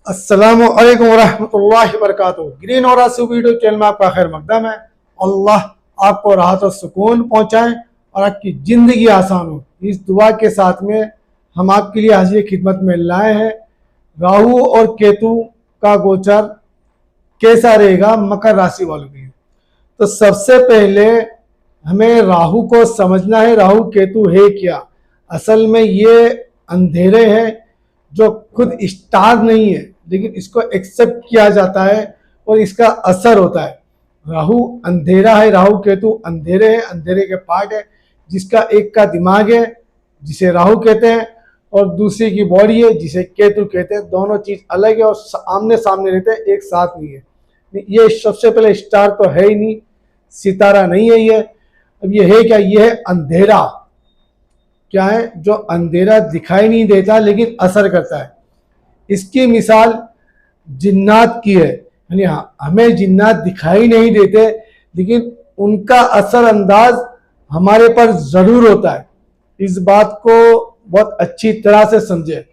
अस्सलामु अलैकुम वरहमतुल्लाहि वबरकातुहू। ग्रीन और वीडियो चैनल में आपका खैर मकदम है। अल्लाह आपको राहत और सुकून पहुँचाए और आपकी ज़िंदगी आसान हो, इस दुआ के साथ में हम आपके लिए हाजिर खिदमत में लाए हैं। राहु और केतु का गोचर कैसा रहेगा मकर राशि वालों के लिए। तो सबसे पहले हमें राहु को समझना है, राहु केतु है क्या। असल में ये अंधेरे हैं जो खुद स्टार नहीं है, लेकिन इसको एक्सेप्ट किया जाता है और इसका असर होता है। राहु अंधेरा है, राहु केतु अंधेरे है, अंधेरे के पार्ट है, जिसका एक का दिमाग है जिसे राहु कहते हैं और दूसरी की बॉडी है जिसे केतु कहते हैं। दोनों चीज अलग है और आमने सामने रहते हैं, एक साथ नहीं है। ये सबसे पहले स्टार तो है ही नहीं, सितारा नहीं है ये। अब ये है क्या? ये है अंधेरा। क्या है? जो अंधेरा दिखाई नहीं देता लेकिन असर करता है। इसकी मिसाल जिन्नात की है, यानी हमें जिन्नात दिखाई नहीं देते लेकिन उनका असर अंदाज हमारे पर जरूर होता है। इस बात को बहुत अच्छी तरह से समझे,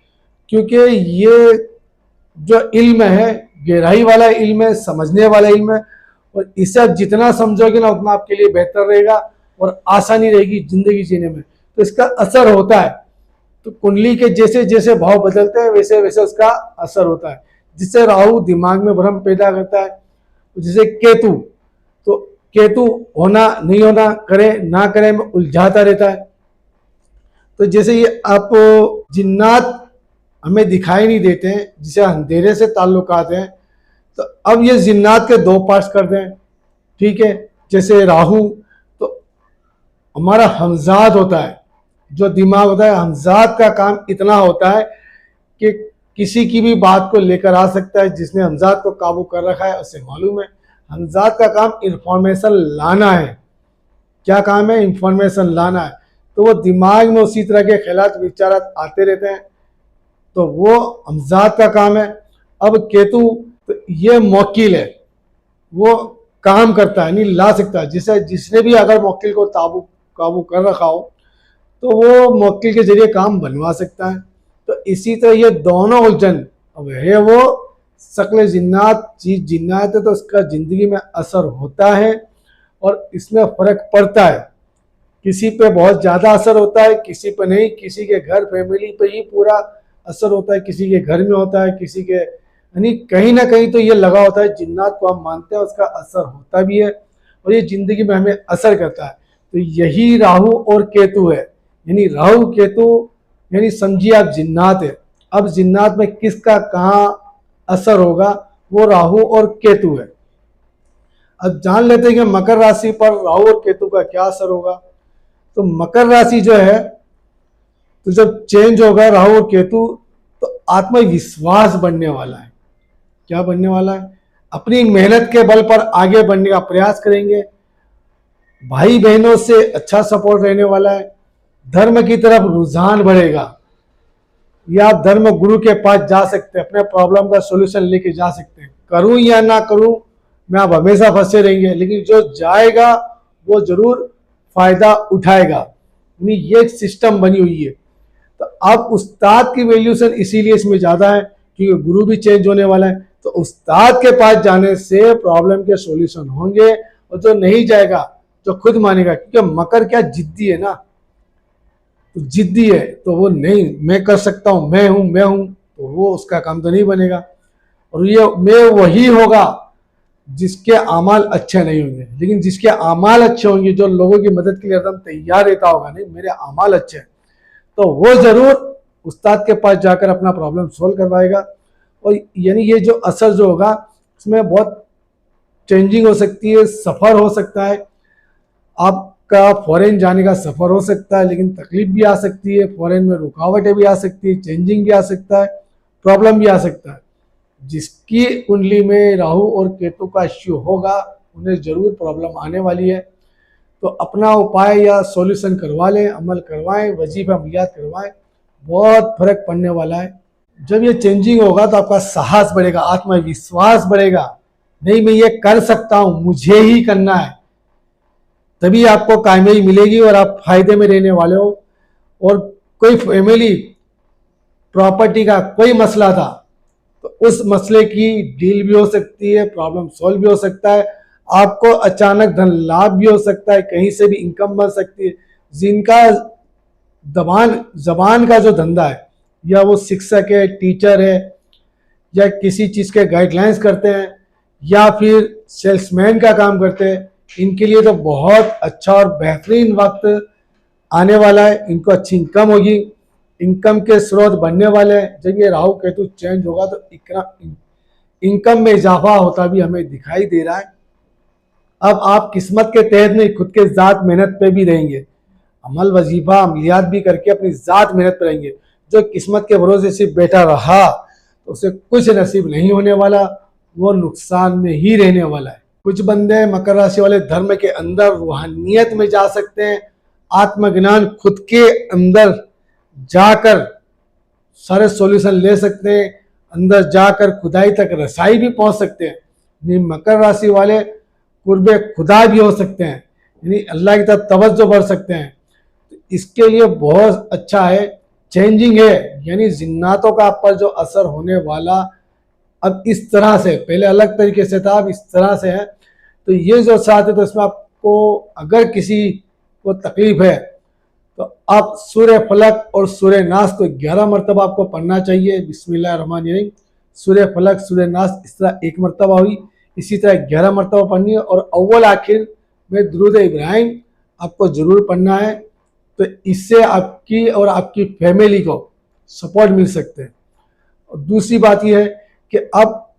क्योंकि ये जो इल्म है गहराई वाला इल्म है, समझने वाला इल्म है, और इसे आप जितना समझोगे ना उतना आपके लिए बेहतर रहेगा और आसानी रहेगी जिंदगी जीने में। तो इसका असर होता है। तो कुंडली के जैसे जैसे भाव बदलते हैं वैसे वैसे उसका असर होता है। जिससे राहु दिमाग में भ्रम पैदा करता है, जैसे केतु, तो केतु होना नहीं होना, करे ना करे में उलझाता रहता है। तो जैसे ये आप जिन्नात हमें दिखाई नहीं देते हैं, जिसे अंधेरे से ताल्लुकात हैं, तो अब ये जिन्नात के दो पार्ट्स कर दें, ठीक है। जैसे राहु तो हमारा हमजाद होता है, जो दिमाग होता है, हमजाद का काम इतना होता है कि किसी की भी बात को लेकर आ सकता है। जिसने हमजाद को काबू कर रखा है उसे मालूम है हमजाद का काम इंफॉर्मेशन लाना है। क्या काम है? इंफॉर्मेशन लाना है। तो वो दिमाग में उसी तरह के ख्यालात विचारात आते रहते हैं, तो वो हमजाद का काम है। अब केतु तो ये मौकिल है, वो काम करता है, नहीं ला सकता। जिसने भी अगर मौकिल को काबू कर रखा हो तो वो मौकिल के जरिए काम बनवा सकता है। तो इसी तरह ये दोनों उलझन, अब है वो शक्ल जिन्नात, चीज जिन्नात है, तो उसका जिंदगी में असर होता है और इसमें फर्क पड़ता है। किसी पे बहुत ज़्यादा असर होता है, किसी पे नहीं। किसी के घर फैमिली पे ही पूरा असर होता है, किसी के घर में होता है, किसी के, यानी कहीं ना कहीं तो ये लगा होता है। जिन्नात को हम मानते हैं, उसका असर होता भी है और ये जिंदगी में हमें असर करता है। तो यही राहु और केतु है, यानी राहु केतु, यानी समझिए आप जिन्नात है। अब जिन्नात में किसका कहाँ असर होगा, वो राहु और केतु है। अब जान लेते हैं कि मकर राशि पर राहु और केतु का क्या असर होगा। तो मकर राशि जो है, तो जब चेंज होगा राहु और केतु, तो आत्मविश्वास बढ़ने वाला है। क्या बनने वाला है? अपनी मेहनत के बल पर आगे बढ़ने का प्रयास करेंगे। भाई बहनों से अच्छा सपोर्ट रहने वाला है। धर्म की तरफ रुझान बढ़ेगा, या आप धर्म गुरु के पास जा सकते हैं, अपने प्रॉब्लम का सॉल्यूशन लेके जा सकते हैं। करूं या ना करूं मैं आप हमेशा फंसे रहेंगे, लेकिन जो जाएगा वो जरूर फायदा उठाएगा। ये एक सिस्टम बनी हुई है। तो अब उस्ताद की वैल्यूशन इसीलिए इसमें ज़्यादा है क्योंकि गुरु भी चेंज होने वाला है। तो उस्ताद के पास जाने से प्रॉब्लम के सॉल्यूशन होंगे, और जो नहीं जाएगा, जो खुद मानेगा, क्योंकि मकर क्या जिद्दी है ना, तो जिद्दी है, तो वो नहीं मैं कर सकता हूँ, मैं हूँ, तो वो उसका काम तो नहीं बनेगा। और ये मैं वही होगा जिसके आमाल अच्छे नहीं होंगे, लेकिन जिसके आमाल अच्छे होंगे, जो लोगों की मदद के लिए एकदम तैयार रहता होगा, नहीं मेरे आमाल अच्छे हैं, तो वो जरूर उस्ताद के पास जाकर अपना प्रॉब्लम सोल्व करवाएगा। और यानी ये जो असर जो होगा इसमें बहुत चेंजिंग हो सकती है, सफ़र हो सकता है। आपका फॉरेन जाने का सफ़र हो सकता है, लेकिन तकलीफ भी आ सकती है, फॉरेन में रुकावटें भी आ सकती है, चेंजिंग भी आ सकता है, प्रॉब्लम भी आ सकता है। जिसकी कुंडली में राहु और केतु का इश्यू होगा उन्हें जरूर प्रॉब्लम आने वाली है। तो अपना उपाय या सॉल्यूशन करवा लें, अमल करवाएं, वजीफा अमलियात करवाएं, बहुत फर्क पड़ने वाला है। जब ये चेंजिंग होगा तो आपका साहस बढ़ेगा, आत्मविश्वास बढ़ेगा। नहीं मैं ये कर सकता हूँ, मुझे ही करना है, तभी आपको कामयाबी मिलेगी और आप फायदे में रहने वाले हो। और कोई फैमिली प्रॉपर्टी का कोई मसला था तो उस मसले की डील भी हो सकती है, प्रॉब्लम सॉल्व भी हो सकता है, आपको अचानक धन लाभ भी हो सकता है, कहीं से भी इनकम बन सकती है। जिनका जबान का जो धंधा है, या वो शिक्षक है, टीचर है, या किसी चीज़ के गाइडलाइंस करते हैं, या फिर सेल्समैन का काम करते हैं, इनके लिए तो बहुत अच्छा और बेहतरीन वक्त आने वाला है। इनको अच्छी इनकम होगी, इनकम के स्रोत बनने वाले हैं। जब ये राहु केतु चेंज होगा तो इनकम में इजाफा होता भी हमें दिखाई दे रहा है। अब आप किस्मत के तहत नहीं, खुद के ज़ात मेहनत पे भी रहेंगे, अमल वजीफा अमलियात भी करके अपनी ज़ात मेहनत पे रहेंगे। जो किस्मत के भरोसे सिर्फ बैठा रहा तो उसे कुछ नसीब नहीं होने वाला, वो नुकसान में ही रहने वाला है। कुछ बंदे मकर राशि वाले धर्म के अंदर रूहानियत में जा सकते हैं, आत्मज्ञान खुद के अंदर जाकर सारे सॉल्यूशन ले सकते हैं, अंदर जाकर खुदाई तक रसाई भी पहुंच सकते हैं। यानी मकर राशि वाले कुर्बे खुदा भी हो सकते हैं, यानी अल्लाह की तरफ तवज्जो बढ़ सकते हैं। तो इसके लिए बहुत अच्छा है, चेंजिंग है, यानी जिन्नातों का आप पर जो असर होने वाला अब इस तरह से, पहले अलग तरीके से था, अब इस तरह से है। तो ये जो साथ है, तो इसमें आपको अगर किसी को तकलीफ है तो आप सूर्य फलक और सूर्य नास को 11 मरतबा आपको पढ़ना चाहिए। बिस्मिल्लाहिर्रहमानिर्रहीम, सूर्य फलक सूर्य नास इस तरह 1 मरतबा हुई, इसी तरह 11 मरतबा पढ़नी है। और अव्वल आखिर में दुरूद इब्राहिम आपको ज़रूर पढ़ना है। तो इससे आपकी और आपकी फैमिली को सपोर्ट मिल सकते हैं। और दूसरी बात यह है कि अब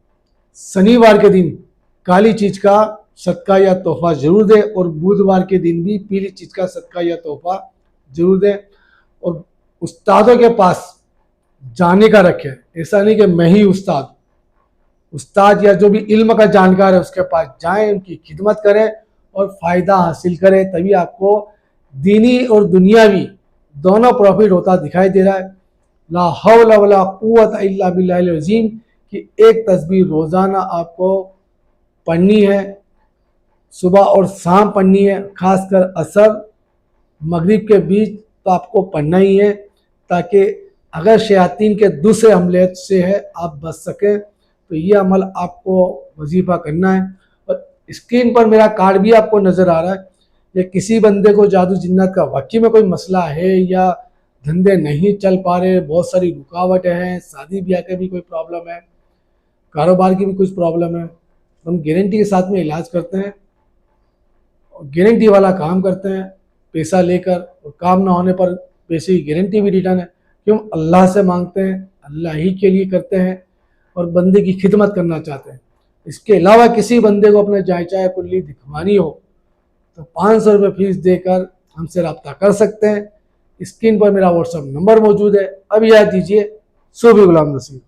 शनिवार के दिन काली चीज़ का सदका या तोहफा जरूर दें, और बुधवार के दिन भी पीली चीज़ का सदका या तोहफा जरूर दें। और उस्तादों के पास जाने का रखें, ऐसा नहीं कि मैं ही उस्ताद या जो भी इल्म का जानकार है उसके पास जाएं, उनकी खिदमत करें और फ़ायदा हासिल करें। तभी आपको दीनी और दुनियावी दोनों प्रॉफिट होता दिखाई दे रहा है। ला हौला वला कुव्वता इल्ला बिल्लाहिल अज़ीम कि एक तस्बीह रोज़ाना आपको पढ़नी है, सुबह और शाम पढ़नी है, खासकर असर मगरिब के बीच तो आपको पढ़ना ही है, ताकि अगर शयातीन के दूसरे हमले से है आप बच सकें। तो ये अमल आपको वजीफ़ा करना है। और स्क्रीन पर मेरा कार्ड भी आपको नज़र आ रहा है। या किसी बंदे को जादू जिन्नत का वाकई में कोई मसला है, या धंधे नहीं चल पा रहे, बहुत सारी रुकावटें हैं, शादी ब्याह का भी कोई प्रॉब्लम है, कारोबार की भी कुछ प्रॉब्लम है, तो हम गारंटी के साथ में इलाज करते हैं और गारंटी वाला काम करते हैं पैसा लेकर। और काम ना होने पर पैसे की गारंटी भी रिटर्न है, क्यों अल्लाह से मांगते हैं, अल्लाह ही के लिए करते हैं और बंदे की खिदमत करना चाहते हैं। इसके अलावा किसी बंदे को अपने जायचा कुल्ली दिखवानी हो तो 500 रुपये फीस देकर हमसे रब्ता कर सकते हैं। स्क्रीन पर मेरा व्हाट्सअप नंबर मौजूद है। अब याद दीजिए, सूफी गुलाम नसीर।